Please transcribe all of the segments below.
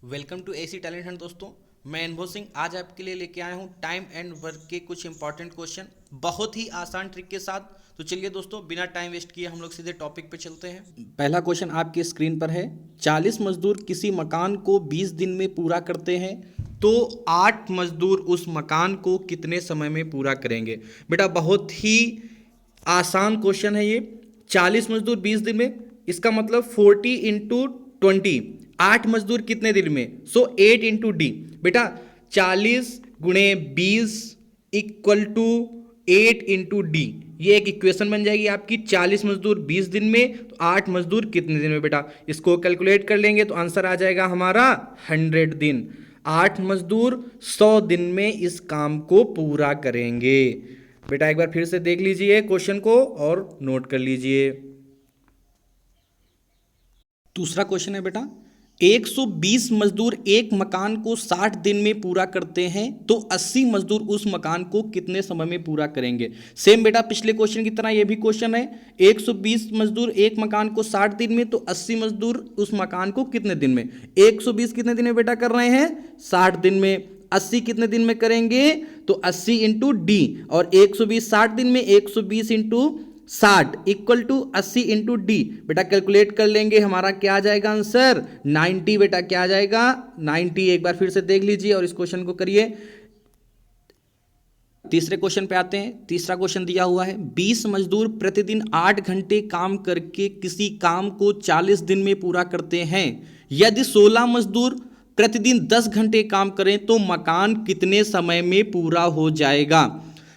Welcome to AC talent hunt दोस्तों। मैं अनुभव सिंह आज आपके लिए लेके आया हूँ टाइम एंड वर्क के कुछ इंपॉर्टेंट क्वेश्चन बहुत ही आसान ट्रिक के साथ। तो चलिए दोस्तों, बिना टाइम वेस्ट किए हम लोग सीधे टॉपिक पे चलते हैं। पहला क्वेश्चन आपकी स्क्रीन पर है। 40 मजदूर किसी मकान को 20 दिन में पूरा करते हैं तो 8 मजदूर उस मकान को कितने समय में पूरा करेंगे। बेटा बहुत ही आसान क्वेश्चन है ये। 40 मजदूर 20 दिन में, इसका मतलब 40 इंटू 20, 8 मजदूर कितने दिन में, 8 इंटू डी। बेटा 40 × 20 इक्वल टू 8 इंटू डी। ये एक इक्वेशन बन जाएगी आपकी। 40 मजदूर 20 दिन में तो 8 मजदूर कितने दिन में। बेटा इसको कैलकुलेट कर लेंगे तो आंसर आ जाएगा हमारा 100 दिन। 8 मजदूर 100 दिन में इस काम को पूरा करेंगे। बेटा एक बार फिर से देख लीजिए क्वेश्चन को और नोट कर लीजिए। दूसरा क्वेश्चन है बेटा, 120 मजदूर एक मकान को 60 दिन में पूरा करते हैं तो 80 मजदूर उस मकान को कितने समय में पूरा करेंगे। सेम बेटा पिछले क्वेश्चन की तरह ये भी क्वेश्चन है। 120 मजदूर एक मकान को 60 दिन में तो 80 मजदूर उस मकान को कितने दिन में। 120 कितने दिन में बेटा कर रहे हैं, 60 दिन में। 80 कितने दिन में करेंगे तो 80 इंटू डी, और 120 60 दिन में, 120 into 60 equal to 80 into D. बेटा कैलकुलेट कर लेंगे, हमारा क्या आ जाएगा आंसर 90। बेटा क्या आ जाएगा 90। एक बार फिर से देख लीजिए और इस क्वेश्चन को करिए। तीसरे क्वेश्चन पे आते हैं। तीसरा क्वेश्चन दिया हुआ है, 20 मजदूर प्रतिदिन 8 घंटे काम करके किसी काम को 40 दिन में पूरा करते हैं। यदि 16 मजदूर प्रतिदिन 10 घंटे काम करें तो मकान कितने समय में पूरा हो जाएगा।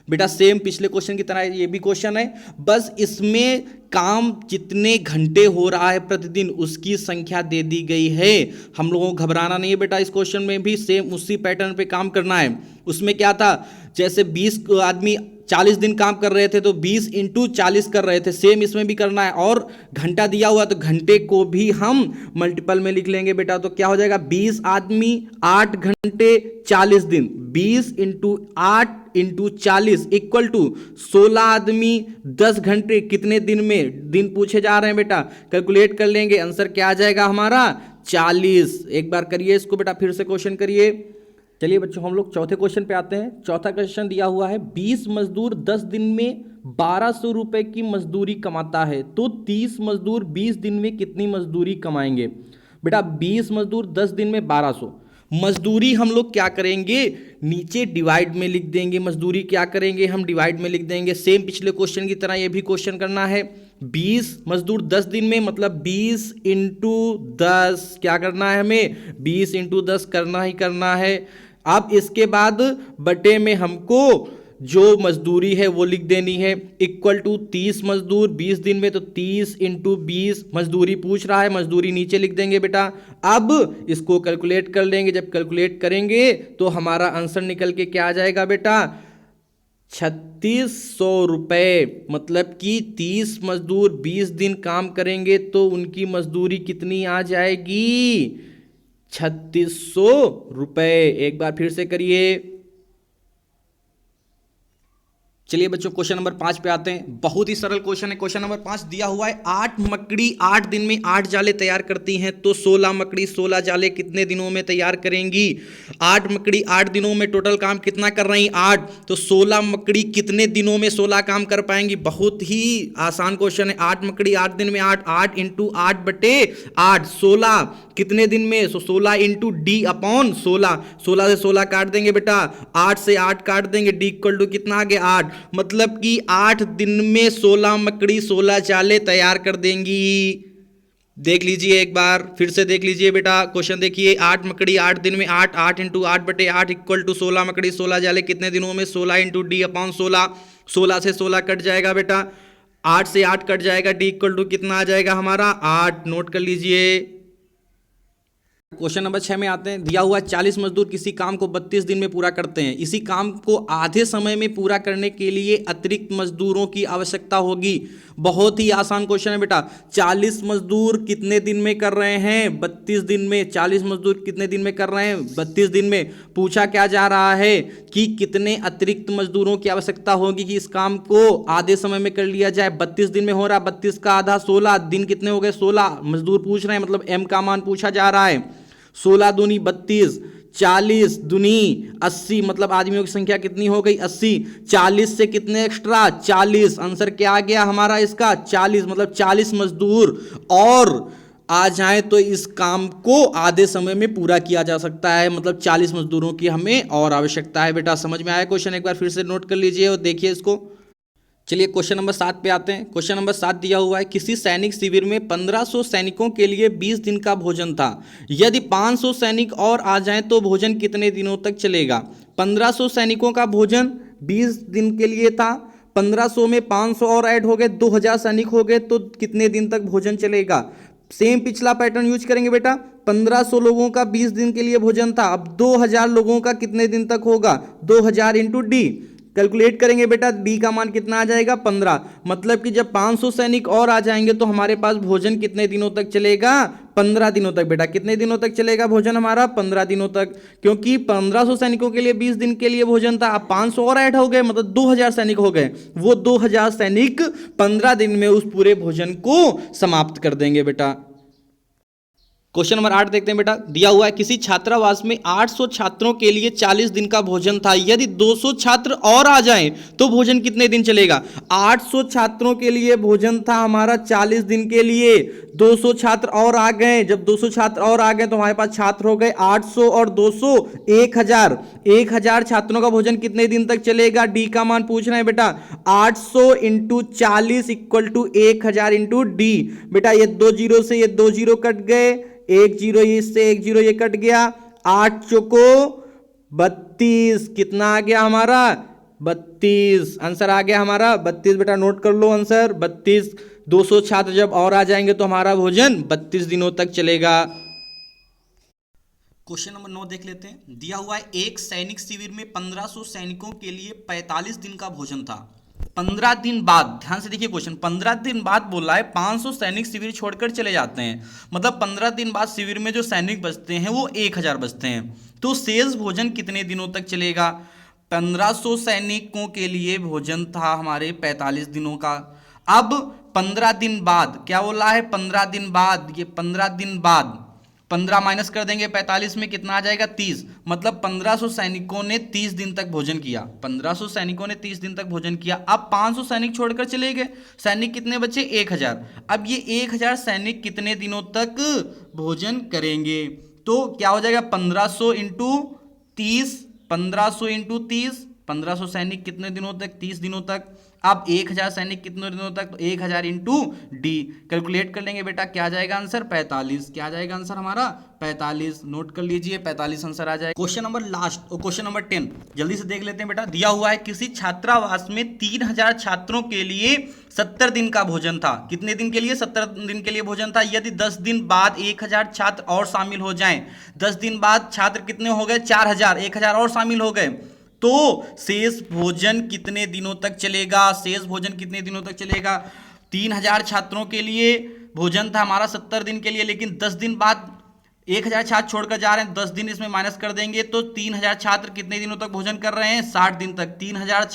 बेटा सेम पिछले क्वेश्चन की तरह ये भी क्वेश्चन है, बस इसमें काम जितने घंटे हो रहा है प्रतिदिन उसकी संख्या दे दी गई है। हम लोगों को घबराना नहीं है बेटा, इस क्वेश्चन में भी सेम उसी पैटर्न पे काम करना है। उसमें क्या था, जैसे 20 आदमी 40 दिन काम कर रहे थे तो 20 इंटू 40 कर रहे थे, सेम इसमें भी करना है। और घंटा दिया हुआ तो घंटे को भी हम मल्टीपल में लिख लेंगे बेटा। तो क्या हो जाएगा, 20 आदमी 8 घंटे 40 दिन, 20 इंटू 8 इंटू 40 इक्वल टू 16 आदमी 10 घंटे कितने दिन में। दिन पूछे जा रहे हैं बेटा, कैलकुलेट कर लेंगे, आंसर क्या आ जाएगा हमारा 40। एक बार करिए इसको बेटा, फिर से क्वेश्चन करिए। चलिए बच्चों हम लोग चौथे क्वेश्चन पे आते हैं। चौथा क्वेश्चन दिया हुआ है, 20 मजदूर 10 दिन में 1200 रुपए की मजदूरी कमाता है तो 30 मजदूर 20 दिन में कितनी मजदूरी कमाएंगे। बेटा 20 मजदूर 10 दिन में 1200, मजदूरी हम लोग क्या करेंगे, नीचे डिवाइड में लिख देंगे। मजदूरी क्या करेंगे, हम डिवाइड में लिख देंगे। सेम पिछले क्वेश्चन की तरह ये भी क्वेश्चन करना है। 20 मजदूर 10 दिन में मतलब 20 इंटू 10 क्या करना है हमें, 20 इंटू 10 करना ही करना है। अब इसके बाद बटे में हमको जो मजदूरी है वो लिख देनी है, इक्वल टू 30 मजदूर 20 दिन में तो 30 इंटू 20 मजदूरी पूछ रहा है, मजदूरी नीचे लिख देंगे बेटा। अब इसको कैलकुलेट कर लेंगे, जब कैलकुलेट करेंगे तो हमारा आंसर निकल के क्या आ जाएगा बेटा 3600 रुपए। मतलब कि 30 मजदूर 20 दिन काम करेंगे तो उनकी मजदूरी कितनी आ जाएगी 3600 रुपए। एक बार फिर से करिए। चलिए बच्चों क्वेश्चन नंबर 5 पे आते हैं। बहुत ही सरल क्वेश्चन है। क्वेश्चन नंबर 5 दिया हुआ है, 8 मकड़ी 8 दिन में 8 जाले तैयार करती हैं तो 16 मकड़ी 16 जाले कितने दिनों में तैयार करेंगी। 8 मकड़ी 8 दिनों में टोटल काम कितना कर रही 8, तो 16 मकड़ी कितने दिनों में 16 काम कर पाएंगी। बहुत ही आसान क्वेश्चन है। 8 मकड़ी 8 दिन में 8, 8 इंटू 8 बटे 8, 16 कितने दिन में, 16 इंटू डी अपॉन 16, 16 से 16 काट देंगे बेटा, 8 से 8 काट देंगे, डी इक्वल टू कितना आ गया 8। मतलब कि 8 दिन में 16 मकड़ी 16 जाले तैयार कर देंगी। देख लीजिए एक बार फिर से देख लीजिए बेटा, क्वेश्चन देखिए। 8 मकड़ी 8 दिन में 8, 8 इंटू 8 बटे 8 इक्वल टू 16 मकड़ी 16 जाले कितने दिनों में, 16 इंटू डी अपॉन 16, 16 से 16 कट जाएगा बेटा, 8 से 8 कट जाएगा, डी इक्वल टू कितना आ जाएगा हमारा 8। नोट कर लीजिए। क्वेश्चन नंबर 6 में आते हैं। दिया हुआ 40 मजदूर किसी काम को 32 दिन में पूरा करते हैं। इसी काम को आधे समय में पूरा करने के लिए अतिरिक्त मजदूरों की आवश्यकता होगी। बहुत ही आसान क्वेश्चन है बेटा। 40 मजदूर कितने दिन में कर रहे हैं 32 दिन में। 40 मजदूर कितने दिन में कर रहे हैं 32 दिन में। पूछा क्या जा रहा है कि कितने अतिरिक्त मजदूरों की आवश्यकता होगी कि इस काम को आधे समय में कर लिया जाए। 32 दिन में हो रहा है, 32 का आधा 16, दिन कितने हो गए 16। मजदूर पूछ रहे हैं मतलब एम का मान पूछा जा रहा है। 16 दूनी 32, 40 दूनी 80, मतलब आदमियों की संख्या कितनी हो गई 80। 40 से कितने एक्स्ट्रा 40, आंसर क्या आ गया हमारा इसका 40, मतलब 40 मजदूर और आ जाए तो इस काम को आधे समय में पूरा किया जा सकता है, मतलब 40 मजदूरों की हमें और आवश्यकता है। बेटा समझ में आया क्वेश्चन, एक बार फिर से नोट कर लीजिए और देखिए इसको। चलिए क्वेश्चन नंबर 7 पे आते हैं। क्वेश्चन नंबर 7 दिया हुआ है, किसी सैनिक शिविर में 1500 सैनिकों के लिए 20 दिन का भोजन था। यदि 500 सैनिक और आ जाएं तो भोजन कितने दिनों तक चलेगा। 1500 सैनिकों का भोजन 20 दिन के लिए था, 1500 में 500 और ऐड हो गए, 2000 सैनिक हो गए, तो कितने दिन तक भोजन चलेगा। सेम पिछला पैटर्न यूज करेंगे बेटा। 1500 लोगों का 20 दिन के लिए भोजन था, अब 2000 लोगों का कितने दिन तक होगा, 2000 इंटू डी। कैलकुलेट करेंगे बेटा, डी का मान कितना आ जाएगा 15, मतलब कि जब 500 सैनिक और आ जाएंगे तो हमारे पास भोजन कितने दिनों तक चलेगा 15 दिनों तक। बेटा कितने दिनों तक चलेगा भोजन हमारा 15 दिनों तक, क्योंकि 1500 सैनिकों के लिए 20 दिन के लिए भोजन था, अब 500 और ऐड हो गए, मतलब 2000 सैनिक हो गए, वो 2000 सैनिक 15 दिन में उस पूरे भोजन को समाप्त कर देंगे बेटा। क्वेश्चन नंबर 8 देखते हैं बेटा, दिया हुआ है किसी छात्रावास में 800 छात्रों के लिए 40 दिन का भोजन था। यदि 200 छात्र और आ जाएं तो भोजन कितने दिन चलेगा। 800 छात्रों के लिए भोजन था हमारा 40 दिन के लिए, 200 छात्र और आ गए, जब 200 छात्र और आ गए तो हमारे पास छात्र हो गए 800 और 200 1000। 1000 छात्रों का भोजन कितने दिन तक चलेगा, डी का मान पूछ रहे हैं बेटा। 800 into 40 equal to 1000 into D. बेटा ये 2 जीरो से ये 2 जीरो कट गए, 1 जीरो इससे 1 जीरो ये कट गया, 8 चौको 32, कितना आ गया हमारा 32, आंसर आ गया हमारा 32। बेटा नोट कर लो आंसर 32। 200 छात्र जब और आ जाएंगे तो हमारा भोजन 32 दिनों तक चलेगा। क्वेश्चन नंबर 9 देख लेते हैं, दिया हुआ है एक सैनिक शिविर में 1500 सैनिकों के लिए 45 दिन का भोजन था। 15 दिन बाद, ध्यान से देखिए क्वेश्चन, 15 दिन बाद बोला है 500 सैनिक शिविर छोड़कर चले जाते हैं, मतलब 15 दिन बाद शिविर में जो सैनिक बचते हैं वो 1000 बचते हैं, तो शेष भोजन कितने दिनों तक चलेगा। 1500 सैनिकों के लिए भोजन था हमारे 45 दिनों का, अब 15 दिन बाद क्या बोला है, 15 दिन बाद, ये 15 दिन बाद 15 माइनस कर देंगे 45 में कितना आ जाएगा 30, मतलब 1500 सैनिकों ने 30 दिन तक भोजन किया, 1500 सैनिकों ने 30 दिन तक भोजन किया। अब 500 सैनिक छोड़कर चले गए, सैनिक कितने बचे 1000। अब ये 1000 सैनिक कितने दिनों तक भोजन करेंगे, तो क्या हो जाएगा 1500 इंटू 30, 1500 इंटू 30, 1500 सैनिक कितने दिनों तक 30 दिनों तक। अब 1000 सैनिक कितने दिनों तक, तो 1000 इंटू डी। कैलकुलेट कर लेंगे बेटा, क्या आ जाएगा आंसर 45, क्या आ जाएगा आंसर हमारा 45, नोट कर लीजिए 45 आंसर आ जाएगा। क्वेश्चन नंबर लास्ट और क्वेश्चन नंबर 10 जल्दी से देख लेते हैं बेटा, दिया हुआ है किसी छात्रावास में 3000 छात्रों के लिए 70 दिन का भोजन था। कितने दिन के लिए 70 दिन के लिए भोजन था। यदि 10 दिन बाद 1000 छात्र और शामिल हो जाएं, 10 दिन बाद छात्र कितने हो गए 4000, 1000 और शामिल हो गए, तो शेष भोजन कितने दिनों तक चलेगा, शेष भोजन कितने दिनों तक चलेगा। 3000 छात्रों के लिए भोजन था हमारा 70 दिन के लिए, लेकिन 10 दिन बाद 1000 छात्र छोड़कर जा रहे हैं, 10 दिन इसमें माइनस कर देंगे तो 3000 छात्र कितने दिनों तक भोजन कर रहे हैं 60 दिन तक। 3000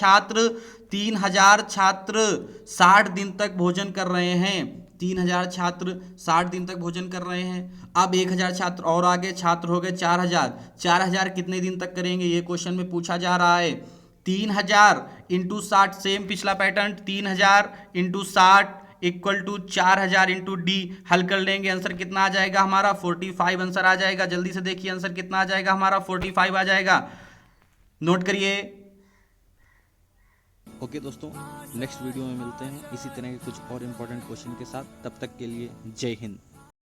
छात्र 60 दिन तक भोजन कर रहे हैं, 3000 छात्र 60 दिन तक भोजन कर रहे हैं। अब 1000 छात्र और आगे छात्र हो गए 4000, 4000 कितने दिन तक करेंगे ये क्वेश्चन में पूछा जा रहा है। 3000 इंटू 60, सेम पिछला pattern, 3000 into 60 equal to 4000 into D. हल कर लेंगे, आंसर कितना आ जाएगा हमारा 45 आंसर आ जाएगा। जल्दी से देखिए आंसर कितना आ जाएगा हमारा 45 आ जाएगा, नोट करिए। ओके दोस्तों, नेक्स्ट वीडियो में मिलते हैं इसी तरह के कुछ और इंपॉर्टेंट क्वेश्चन के साथ, तब तक के लिए जय हिंद।